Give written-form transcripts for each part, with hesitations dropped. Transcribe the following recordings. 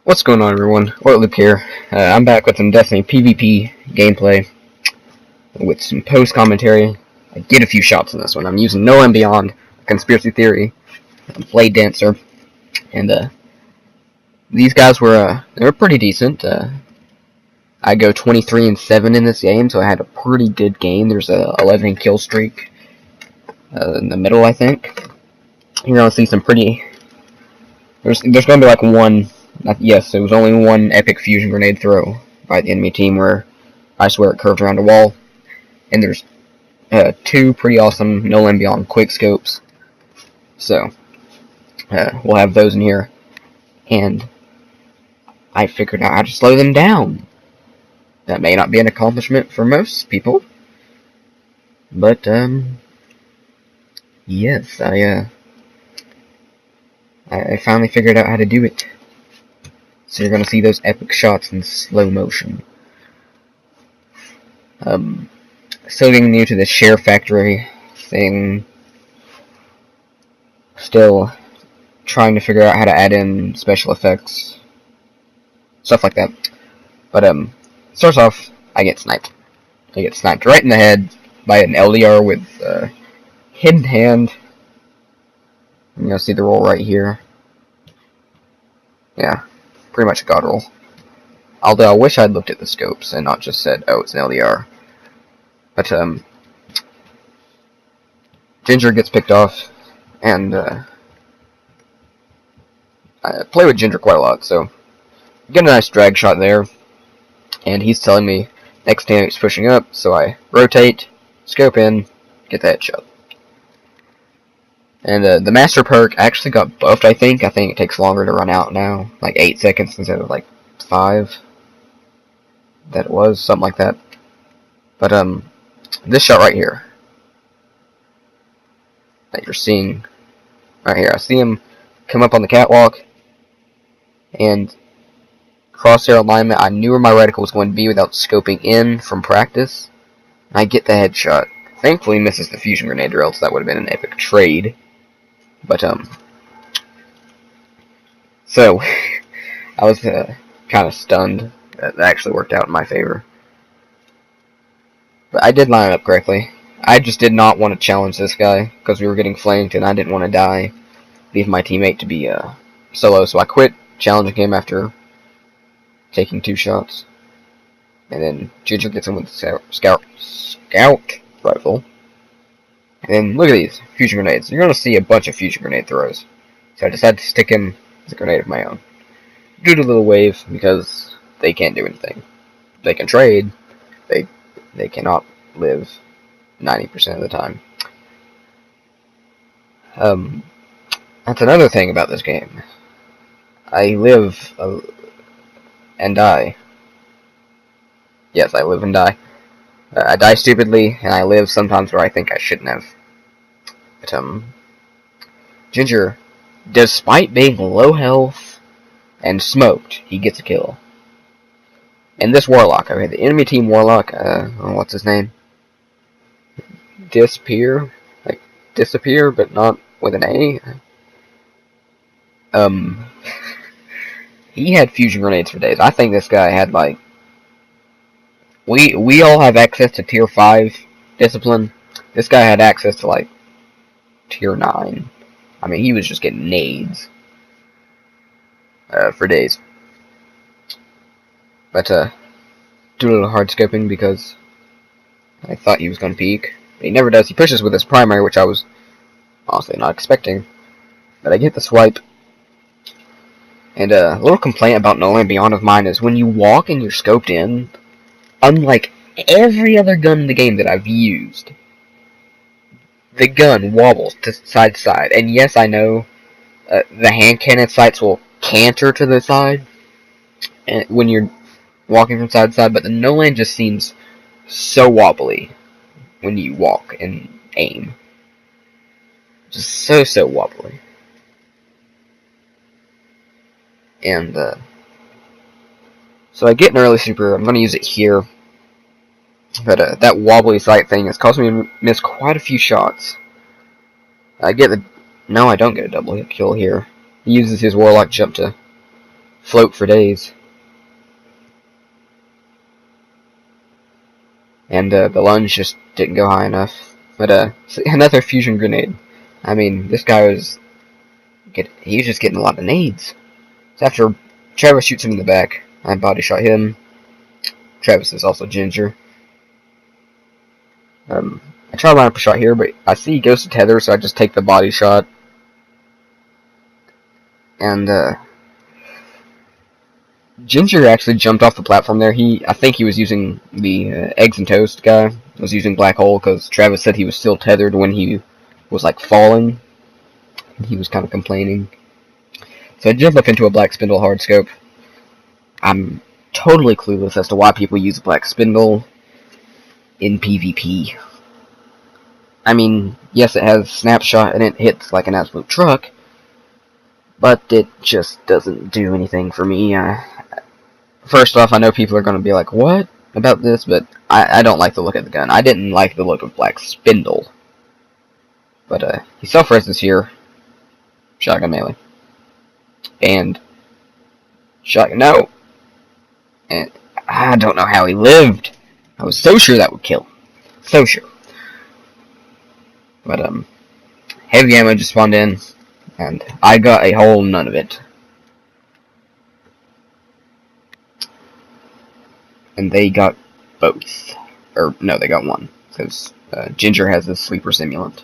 What's going on, everyone? Ortloop here. I'm back with some Destiny PvP gameplay with some post commentary. I get a few shots in this one. I'm using No and Beyond, Conspiracy Theory, Blade Dancer, and these guys were they were pretty decent. I go 23-7 in this game, so I had a pretty good game. There's a 11 kill streak in the middle, I think. You're gonna see some pretty. There's gonna be like one. Yes, it was only one epic fusion grenade throw by the enemy team where I swear it curved around a wall. And there's two pretty awesome No and Beyond quick scopes. So we'll have those in here. And I figured out how to slow them down. That may not be an accomplishment for most people. But yes, I finally figured out how to do it. So you're going to see those epic shots in slow motion. Still getting new to the SHAREfactory thing. Still trying to figure out how to add in special effects. Stuff like that. But, starts off, I get sniped. I get sniped right in the head by an LDR with hidden hand. You're going to see the roll right here. Yeah. Pretty much a god roll. Although I wish I'd looked at the scopes and not just said, oh, it's an LDR. But, Ginger gets picked off, and, I play with Ginger quite a lot, so get a nice drag shot there, and he's telling me next time he's pushing up, so I rotate, scope in, get the headshot. And the master perk actually got buffed, I think. I think it takes longer to run out now. Like 8 seconds instead of like 5. That it was, something like that. But this shot right here that you're seeing right here, I see him come up on the catwalk and crosshair alignment. I knew where my reticle was going to be without scoping in from practice. I get the headshot. Thankfully misses the fusion grenade, or else that would have been an epic trade. But, so, I was, kind of stunned. That actually worked out in my favor. But I did line it up correctly. I just did not want to challenge this guy, because we were getting flanked, and I didn't want to die. Leave my teammate to be, solo, so I quit challenging him after taking 2 shots. And then Ginger gets him with the scout rifle. And then look at these fusion grenades. You're going to see a bunch of fusion grenade throws. So I decided to stick him as a grenade of my own. Do the little wave because they can't do anything. They can trade. They cannot live 90% of the time. That's another thing about this game. I live and die. Yes, I live and die. I die stupidly, and I live sometimes where I think I shouldn't have. But, Ginger, despite being low health and smoked, he gets a kill. And this Warlock, okay, the enemy team Warlock, what's his name? Disappear? Like, disappear, but not with an A? He had fusion grenades for days. I think this guy had, like, We all have access to tier 5 discipline. This guy had access to like tier 9. I mean, he was just getting nades for days. But do a little hard scoping because I thought he was going to peek. But he never does. He pushes with his primary, which I was honestly not expecting. But I get the swipe. And a little complaint about No and Beyond of mine is when you walk and you're scoped in, unlike every other gun in the game that I've used, the gun wobbles to side. And yes, I know the hand cannon sights will canter to the side when you're walking from side to side, but the no-land just seems so wobbly when you walk and aim. Just so wobbly. And, so I get an early super. I'm going to use it here. But that wobbly sight thing has caused me to miss quite a few shots. I get the... No, I don't get a double hit kill here. He uses his Warlock jump to float for days. And the lunge just didn't go high enough. But another fusion grenade. I mean, this guy was he was just getting a lot of nades. So after Travis shoots him in the back, I body shot him. Travis is also ginger. I try to line up a shot here, but I see he goes to tether, so I just take the body shot. And Ginger actually jumped off the platform there. I think he was using the eggs and toast guy. Was using black hole because Travis said he was still tethered when he was like falling. He was kind of complaining. So I jump up into a black spindle hardscope. I'm totally clueless as to why people use black spindle in PvP. I mean, yes, it has snapshot and it hits like an absolute truck, but it just doesn't do anything for me. First off, I know people are going to be like, what about this? But I don't like the look of the gun. I didn't like the look of black spindle. But he self-reses here. Shotgun melee. And shotgun, no. And I don't know how he lived. I was so sure that would kill. So sure. But heavy ammo just spawned in, and I got a whole none of it. And they got both. Or, no, they got one. Because Ginger has this sleeper simulant.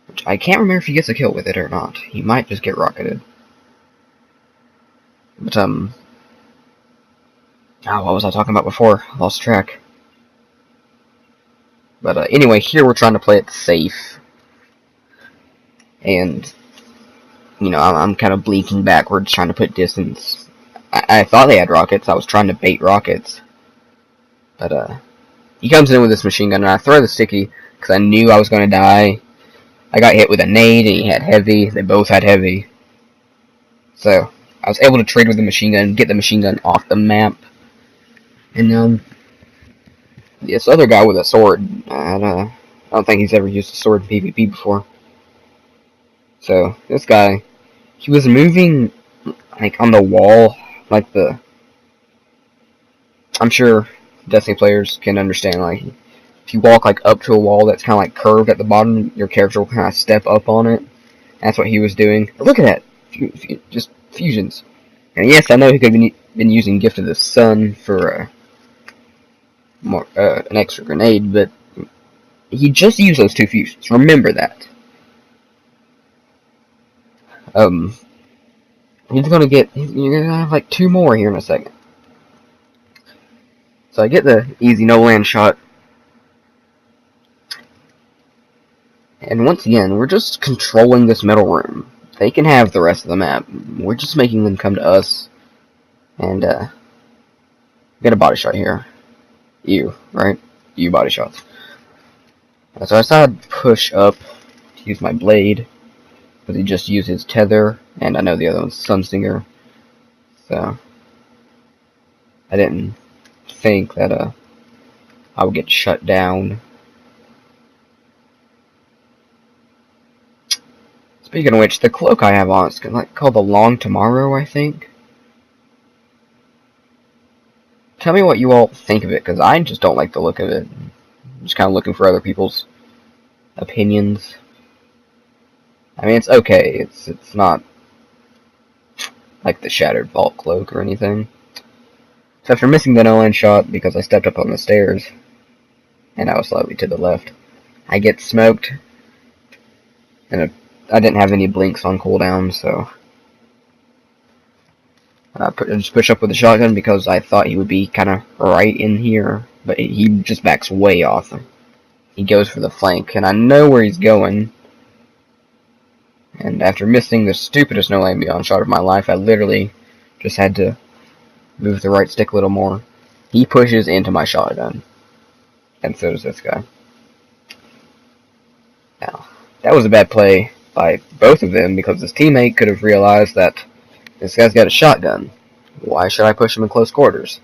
Which I can't remember if he gets a kill with it or not. He might just get rocketed. But, oh, what was I talking about before? I lost track. But, anyway, here we're trying to play it safe. And, you know, I'm kind of blinking backwards, trying to put distance. I thought they had rockets. I was trying to bait rockets. But, he comes in with this machine gun, and I throw the sticky, because I knew I was going to die. I got hit with a nade, and he had heavy. They both had heavy. So, I was able to trade with the machine gun, get the machine gun off the map. And, this other guy with a sword, I don't think he's ever used a sword in PvP before. So, this guy, he was moving, like, on the wall, like I'm sure Destiny players can understand, like, if you walk, like, up to a wall that's kind of, like, curved at the bottom, your character will kind of step up on it. That's what he was doing. But look at that! Just fusions. And yes, I know he could have been using Gift of the Sun for, an extra grenade, but he just used those two fusions. Remember that. You're gonna have like two more here in a second. So I get the easy no land shot. And once again, we're just controlling this metal room. They can have the rest of the map. We're just making them come to us. And, get a body shot here. You, right? You body shots. So I decided to push up to use my blade. But he just used his tether, and I know the other one's Sunstinger. So I didn't think that I would get shut down. Speaking of which, the cloak I have on is called the Long Tomorrow, I think. Tell me what you all think of it, because I just don't like the look of it. I'm just kind of looking for other people's opinions. I mean, it's okay. It's not like the Shattered Vault cloak or anything. So after missing the no-land shot because I stepped up on the stairs, and I was slightly to the left, I get smoked, and I didn't have any blinks on cooldown, so I just push up with the shotgun because I thought he would be kind of right in here, but he just backs way off. He goes for the flank, and I know where he's going. And after missing the stupidest no land beyond shot of my life, I literally just had to move the right stick a little more. He pushes into my shotgun. And so does this guy. Now, that was a bad play by both of them because his teammate could have realized that this guy's got a shotgun. Why should I push him in close quarters?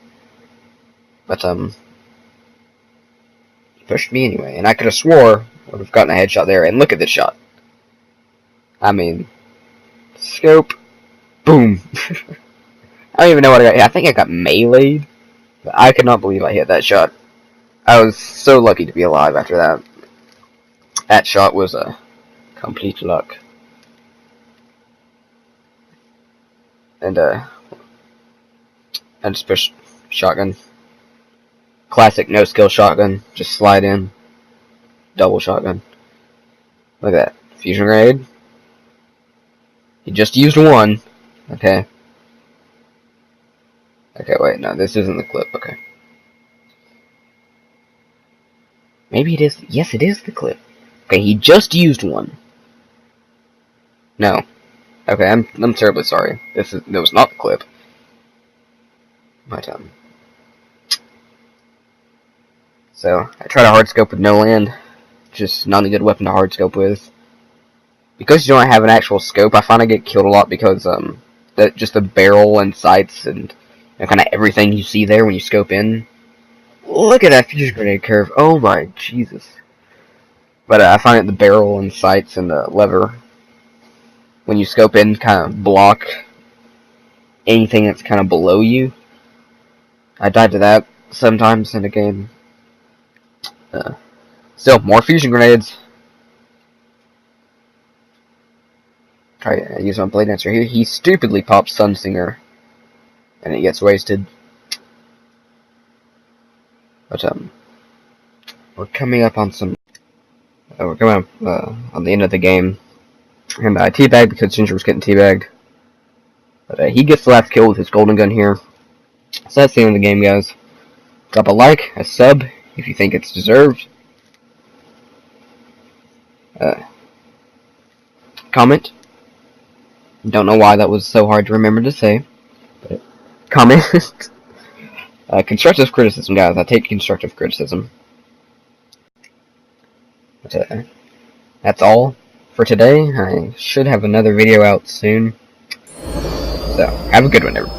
But, he pushed me anyway. And I could have swore I would have gotten a headshot there. And look at this shot. I mean, scope, boom. I don't even know what I got hit. I think I got meleeed. But I could not believe I hit that shot. I was so lucky to be alive after that. That shot was a complete luck. And I just pushed shotgun. Classic no skill shotgun. Just slide in. Double shotgun. Look at that. Fusion grenade. He just used one. Okay. Okay, wait, no, this isn't the clip. Okay. Maybe it is. Yes, it is the clip. Okay, he just used one. No. Okay, I'm terribly sorry. That was not the clip. But so I tried a hard scope with no land. Just not a good weapon to hard scope with. Because you don't have an actual scope, I find I get killed a lot because just the barrel and sights and kind of everything you see there when you scope in. Look at that fusion grenade curve. Oh my Jesus. But I find the barrel and sights and the lever, when you scope in, kind of block anything that's kind of below you. I died to that sometimes in a game. Still, more fusion grenades. Try to use my blade dancer here. He stupidly pops Sunsinger, and it gets wasted. But we're coming up on some. We're coming up on the end of the game, and I teabagged because Ginger was getting teabagged. But he gets the last kill with his golden gun here. So that's the end of the game, guys. Drop a like, a sub, if you think it's deserved. Comment. Don't know why that was so hard to remember to say. But comment. Constructive criticism, guys. I take constructive criticism. But, that's all for today. I should have another video out soon. So, have a good one, everybody.